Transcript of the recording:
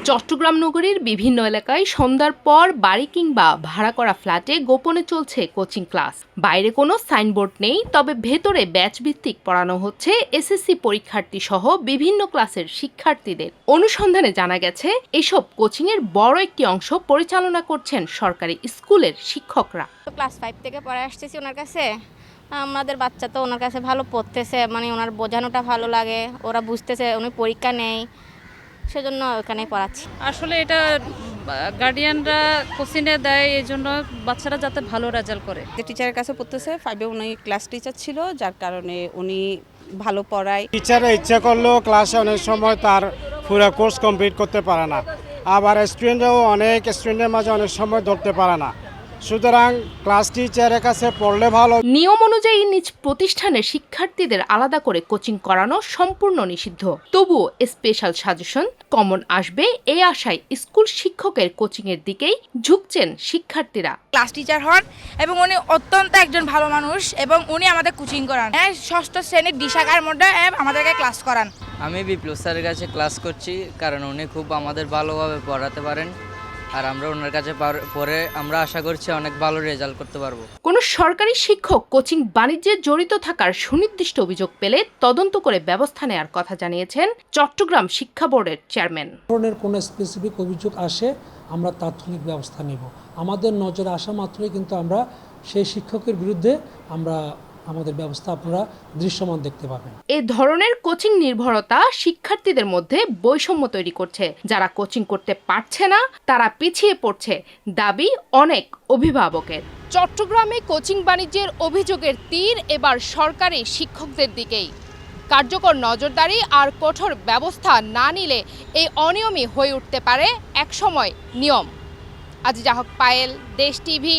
চট্টগ্রাম নগরীর বিভিন্ন এলাকায় সন্ধ্যার পর বাড়ি কিংবা ভাড়া করা ফ্ল্যাটে গোপনে চলছে কোচিং ক্লাস। বাইরে কোনো সাইনবোর্ড নেই, তবে ভেতরে ব্যাচ ভিত্তিক পড়ানো হচ্ছে এসএসসি পরীক্ষার্থী সহ বিভিন্ন ক্লাসের শিক্ষার্থীদের। অনুসন্ধানে জানা গেছে, এসব কোচিংয়ের বড় একটি অংশ পরিচালনা করছেন সরকারি স্কুলের শিক্ষকরা। ক্লাস 5 থেকে পড়ে আসতেছি ওনার কাছে। আমাদের বাচ্চা তো ওনার কাছে ভালো পড়তেছে, মানে ওনার বোঝানোটা ভালো লাগে, ওরা বুঝতেছে, উনি পরীক্ষা নেই, সেজন্য ওখানে পড়াচ্ছি। আসলে এটা গার্ডিয়ানরা কোচিংয়ে দেয় এই জন্য বাচ্চারা যাতে ভালো রেজাল্ট করে। টিচারের কাছে পড়তেছে, 5-এ উনি ক্লাস টিচার ছিল, যার কারণে উনি ভালো পড়ায়। টিচাররা ইচ্ছা করলেও ক্লাসে অনেক সময় তার পুরো কোর্স কমপ্লিট করতে পারে না, আবার স্টুডেন্টরাও অনেক স্টুডেন্টের মাঝে অনেক সময় ধরতে পারে না। সুতরাং ক্লাস টিচারের কাছে পড়লে ভালো। নিয়ম অনুযায়ী নিজ প্রতিষ্ঠানের শিক্ষার্থীদের আলাদা করে কোচিং করানো সম্পূর্ণ নিষিদ্ধ। তবুও স্পেশাল সাজেশন কমন আসবে এই আশায় স্কুল শিক্ষকের কোচিংয়ের দিকেই ঝুঁকছেন শিক্ষার্থীরা। ক্লাস টিচার হন এবং উনি অত্যন্ত একজন ভালো মানুষ এবং উনি আমাদের কোচিং করান। ষষ্ঠ শ্রেণীর ডিশাকার মধ্যে আমাদেরকে ক্লাস করান। আমি বিপ্লব স্যারের কাছে ক্লাস করছি, কারণ উনি খুব আমাদের ভালোভাবে পড়াতে পারেন, আর আমরা ওনার কাছে পড়ে আমরা আশা করছি অনেক ভালো রেজাল্ট করতে পারবো। কোনো সরকারি শিক্ষক কোচিং বাণিজ্যে জড়িত থাকার সুনির্দিষ্ট অভিযোগ পেলে তদন্ত করে ব্যবস্থা নেওয়ার কথা জানিয়েছেন চট্টগ্রাম শিক্ষা বোর্ডের চেয়ারম্যান। ধরনের কোনো স্পেসিফিক অভিযোগ আসে আমরা তাৎক্ষণিক ব্যবস্থা নেব। আমাদের নজরে আসা মাত্রই কিন্তু আমরা সেই শিক্ষকের বিরুদ্ধে আমাদের ব্যবস্থা আপনারা দৃশ্যমান দেখতে পাবেন। এ ধরনের কোচিং নির্ভরতা শিক্ষার্থীদের মধ্যে বৈষম্য তৈরি করছে। যারা কোচিং করতে পারছে না তারা পিছিয়ে পড়ছে, দাবি অনেক অভিভাবকের। চট্টগ্রামে কোচিং বাণিজ্যের অভিযোগের তীর এবার সরকারি শিক্ষকদের দিকেই। কার্যকর নজরদারি আর কঠোর ব্যবস্থা না নিলে এই অনিয়মই হয়ে উঠতে পারে একসময় নিয়ম। আজিজা হক পায়েল, দেশ টিভি।